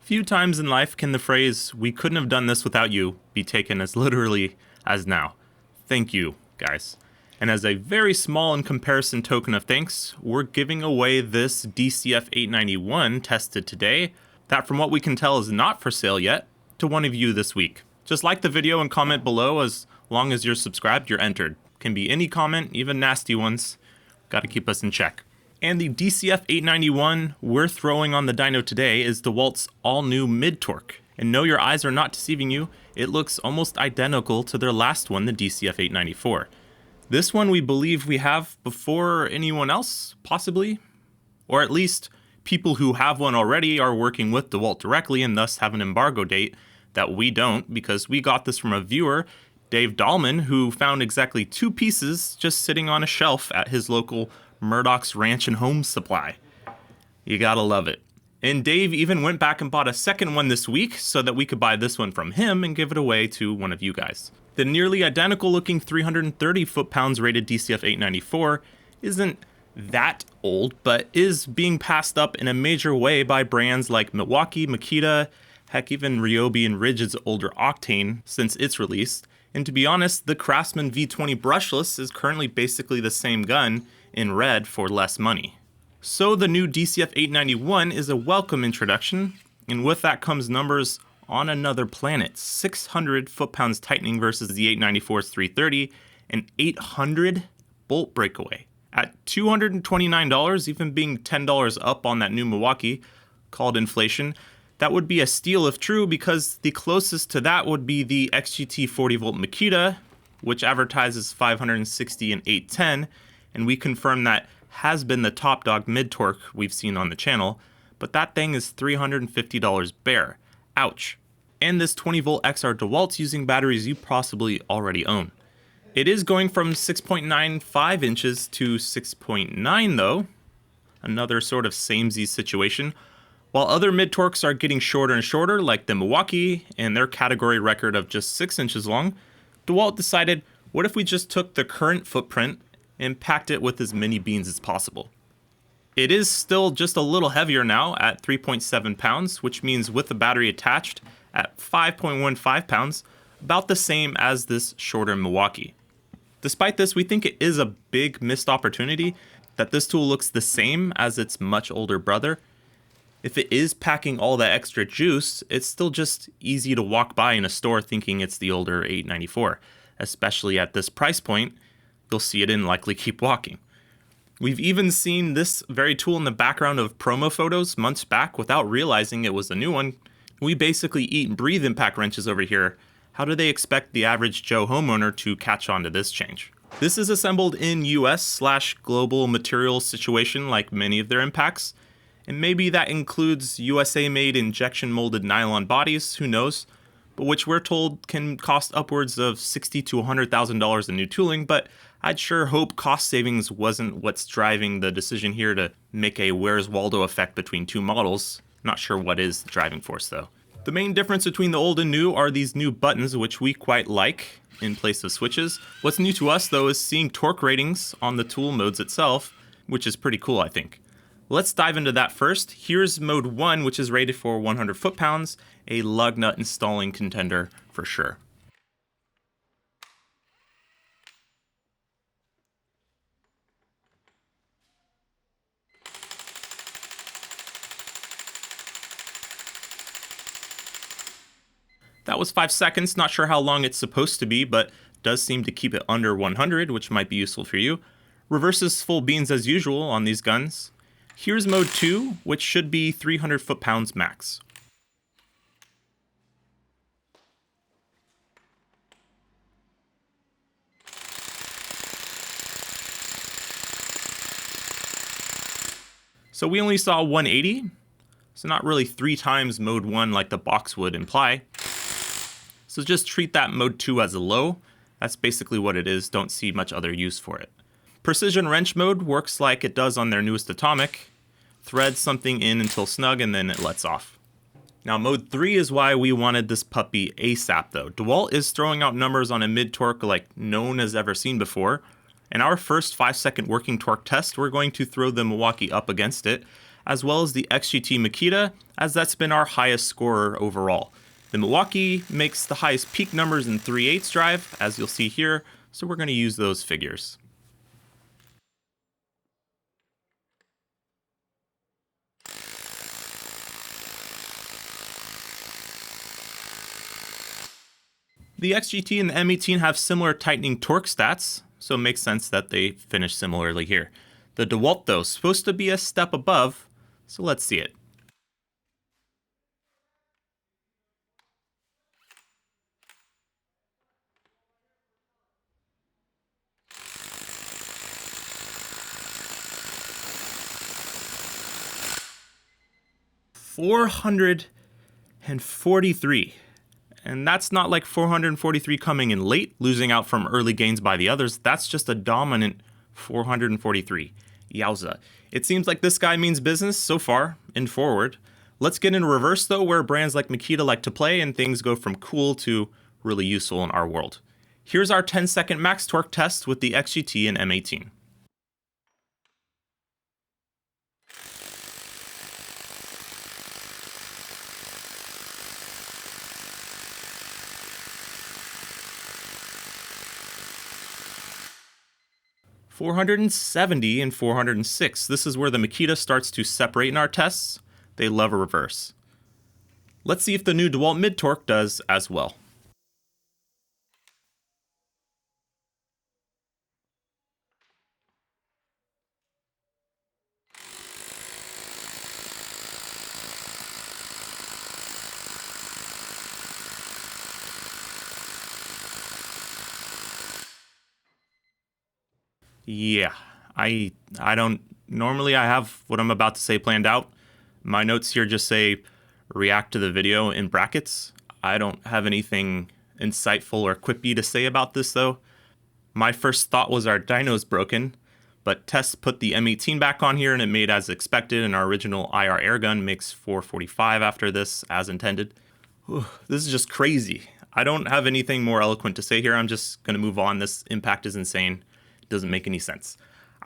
Few times in life can the phrase, "we couldn't have done this without you," be taken as literally as now. Thank you, guys. And as a very small in comparison token of thanks, we're giving away this DCF891 tested today, that from what we can tell is not for sale yet, to one of you this week. Just like the video and comment below. As long as you're subscribed, you're entered. Can be any comment, even nasty ones. Gotta keep us in check. And the DCF891 we're throwing on the dyno today is DeWalt's all-new mid-torque. And no, your eyes are not deceiving you, it looks almost identical to their last one, the DCF894. This one we believe we have before anyone else, possibly. Or at least people who have one already are working with DeWalt directly and thus have an embargo date that we don't, because we got this from a viewer, Dave Dahlman, who found exactly 2 pieces just sitting on a shelf at his local Murdoch's Ranch and Home Supply. You gotta love it. And Dave even went back and bought a second one this week so that we could buy this one from him and give it away to one of you guys. The nearly identical looking 330 foot-pounds rated DCF894 isn't that old, but is being passed up in a major way by brands like Milwaukee, Makita, heck, even Ryobi and Ridge's older Octane since its release. And to be honest, the Craftsman V20 brushless is currently basically the same gun in red for less money. So the new DCF891 is a welcome introduction, and with that comes numbers on another planet. 600 foot-pounds tightening versus the 894's 330, and 800 bolt breakaway. At $229, even being $10 up on that new Milwaukee, called inflation, that would be a steal if true, because the closest to that would be the XGT 40-volt Makita, which advertises 560 and 810, and we confirm that has been the top dog mid-torque we've seen on the channel, but that thing is $350 bare. Ouch. And this 20-volt XR DeWalt's using batteries you possibly already own. It is going from 6.95 inches to 6.9 though, another sort of samesies situation. While other mid-torques are getting shorter and shorter, like the Milwaukee and their category record of just 6 inches long, DeWalt decided, what if we just took the current footprint and packed it with as many beans as possible? It is still just a little heavier now at 3.7 pounds, which means with the battery attached at 5.15 pounds, about the same as this shorter Milwaukee. Despite this, we think it is a big missed opportunity that this tool looks the same as its much older brother. If it is packing all that extra juice, it's still just easy to walk by in a store thinking it's the older 894, especially at this price point. You'll see it and likely keep walking. We've even seen this very tool in the background of promo photos months back without realizing it was a new one. We basically eat and breathe impact wrenches over here. How do they expect the average Joe homeowner to catch on to this change? This is assembled in US/global materials situation like many of their impacts, and maybe that includes USA-made injection molded nylon bodies, who knows, but which we're told can cost upwards of $60,000 to $100,000 in new tooling, but I'd sure hope cost savings wasn't what's driving the decision here to make a Where's Waldo effect between two models. Not sure what is the driving force though. The main difference between the old and new are these new buttons, which we quite like in place of switches. What's new to us though is seeing torque ratings on the tool modes itself, which is pretty cool, I think. Let's dive into that first. Here's mode 1, which is rated for 100 foot-pounds, a lug nut installing contender for sure. That was 5 seconds, not sure how long it's supposed to be, but does seem to keep it under 100, which might be useful for you. Reverses full beans as usual on these guns. Here's mode 2, which should be 300 foot-pounds max. So we only saw 180, so not really 3 times mode 1 like the box would imply. So just treat that mode 2 as a low. That's basically what it is, don't see much other use for it. Precision wrench mode works like it does on their newest Atomic. Threads something in until snug and then it lets off. Now mode 3 is why we wanted this puppy ASAP though. DeWalt is throwing out numbers on a mid-torque like no one has ever seen before. In our first 5-second working torque test, we're going to throw the Milwaukee up against it as well as the XGT Makita, as that's been our highest scorer overall. The Milwaukee makes the highest peak numbers in 3/8 drive, as you'll see here, so we're going to use those figures. The XGT and the M18 have similar tightening torque stats, so it makes sense that they finish similarly here. The DeWalt, though, is supposed to be a step above, so let's see it. $443. And that's not like 443 coming in late, losing out from early gains by the others. That's just a dominant 443. Yowza. It seems like this guy means business so far and forward. Let's get in reverse though, where brands like Makita like to play and things go from cool to really useful in our world. Here's our 10-second max torque test with the XGT and M18. $470 and 406. This is where the Makita starts to separate in our tests. They love a reverse. Let's see if the new DeWalt mid-torque does as well. Yeah, I don't, normally I have what I'm about to say planned out. My notes here just say react to the video in brackets. I don't have anything insightful or quippy to say about this though. My first thought was our dyno's broken, but tests put the M18 back on here and it made as expected, and our original IR airgun makes 445 after this as intended. Whew, this is just crazy. I don't have anything more eloquent to say here. I'm just going to move on. This impact is insane. Doesn't make any sense.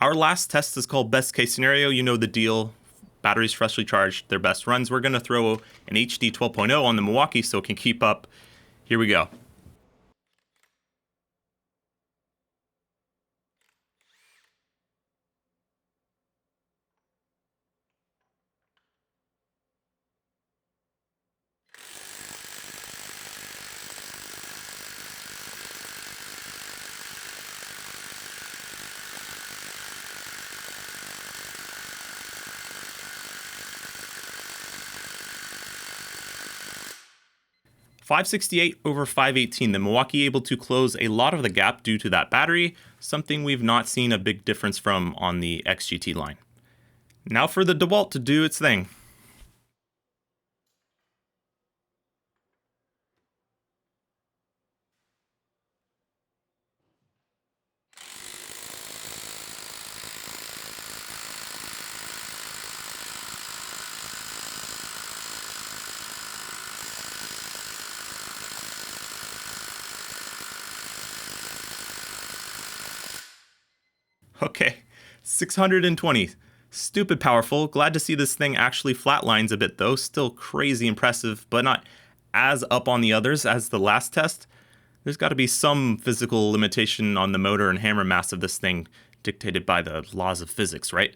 Our last test is called best case scenario. You know the deal. Batteries freshly charged, their best runs. We're going to throw an HD 12.0 on the Milwaukee so it can keep up. Here we go. .568 over 518, the Milwaukee able to close a lot of the gap due to that battery, something we've not seen a big difference from on the XGT line. Now for the DeWalt to do its thing. Okay, 620. Stupid powerful. Glad to see this thing actually flatlines a bit though. Still crazy impressive, but not as up on the others as the last test. There's got to be some physical limitation on the motor and hammer mass of this thing dictated by the laws of physics, right?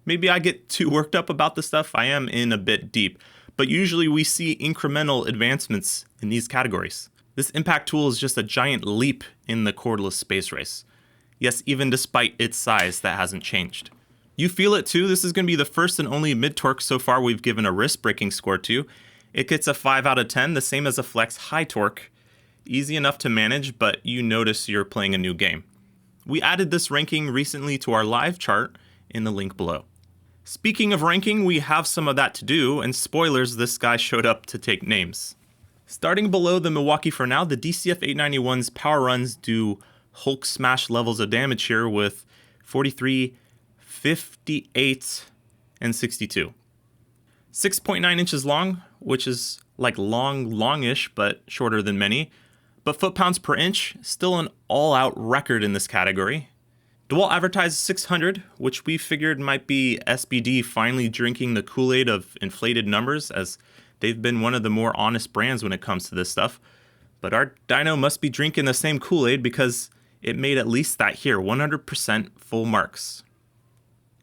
Maybe I get too worked up about this stuff. I am in a bit deep, but usually we see incremental advancements in these categories. This impact tool is just a giant leap in the cordless space race. Yes, even despite its size, that hasn't changed. You feel it too. This is going to be the first and only mid-torque so far we've given a wrist-breaking score to. It gets a 5 out of 10, the same as a flex high torque. Easy enough to manage, but you notice you're playing a new game. We added this ranking recently to our live chart in the link below. Speaking of ranking, we have some of that to do, and spoilers, this guy showed up to take names. Starting below the Milwaukee for now, the DCF891's power runs do Hulk smash levels of damage here with 43, 58, and 62. 6.9 inches long, which is like longish, but shorter than many. But foot-pounds per inch, still an all-out record in this category. DeWalt advertised 600, which we figured might be SBD finally drinking the Kool-Aid of inflated numbers, as they've been one of the more honest brands when it comes to this stuff. But our dyno must be drinking the same Kool-Aid because it made at least that here, 100% full marks.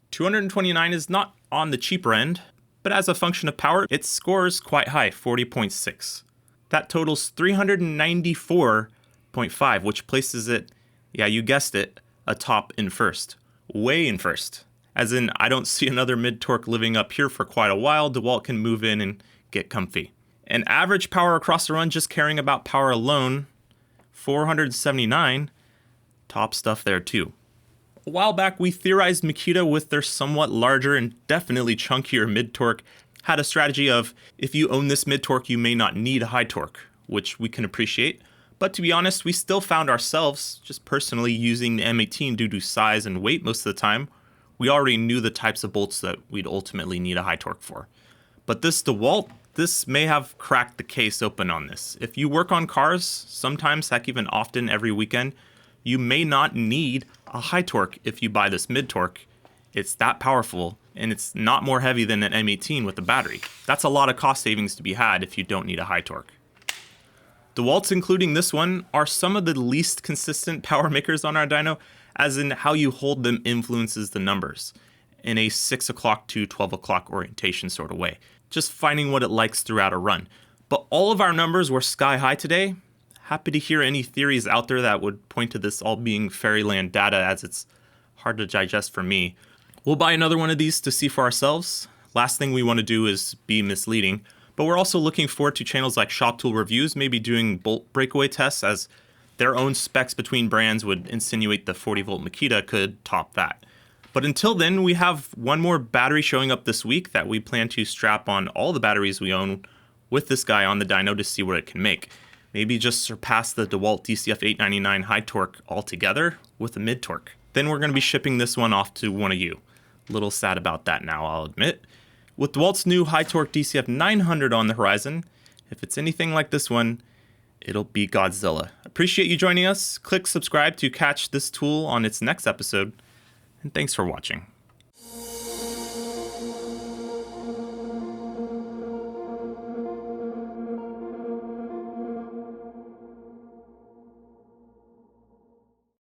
229 is not on the cheaper end, but as a function of power, it scores quite high, 40.6. That totals 394.5, which places it, yeah, you guessed it, atop in first. Way in first. As in, I don't see another mid-torque living up here for quite a while. DeWalt can move in and get comfy. And average power across the run, just caring about power alone, 479. Top stuff there too. A while back, we theorized Makita, with their somewhat larger and definitely chunkier mid-torque, had a strategy of, if you own this mid-torque, you may not need a high torque, which we can appreciate. But to be honest, we still found ourselves, just personally, using the M18 due to size and weight most of the time. We already knew the types of bolts that we'd ultimately need a high torque for. But this DeWalt, this may have cracked the case open on this. If you work on cars, sometimes, heck even often every weekend, you may not need a high torque if you buy this mid-torque. It's that powerful, and it's not more heavy than an M18 with a battery. That's a lot of cost savings to be had if you don't need a high torque. DeWalt's, including this one, are some of the least consistent power makers on our dyno, as in how you hold them influences the numbers in a 6 o'clock to 12 o'clock orientation sort of way, just finding what it likes throughout a run. But all of our numbers were sky high today. Happy to hear any theories out there that would point to this all being fairyland data, as it's hard to digest for me. We'll buy another one of these to see for ourselves. Last thing we want to do is be misleading, but we're also looking forward to channels like Shop Tool Reviews maybe doing bolt breakaway tests, as their own specs between brands would insinuate the 40 volt Makita could top that. But until then, we have one more battery showing up this week that we plan to strap on all the batteries we own with this guy on the dyno to see what it can make. Maybe just surpass the DeWalt DCF891 high torque altogether with a mid torque. Then we're going to be shipping this one off to one of you. A little sad about that now, I'll admit. With DeWalt's new high torque DCF900 on the horizon, if it's anything like this one, it'll be Godzilla. Appreciate you joining us. Click subscribe to catch this tool on its next episode. And thanks for watching.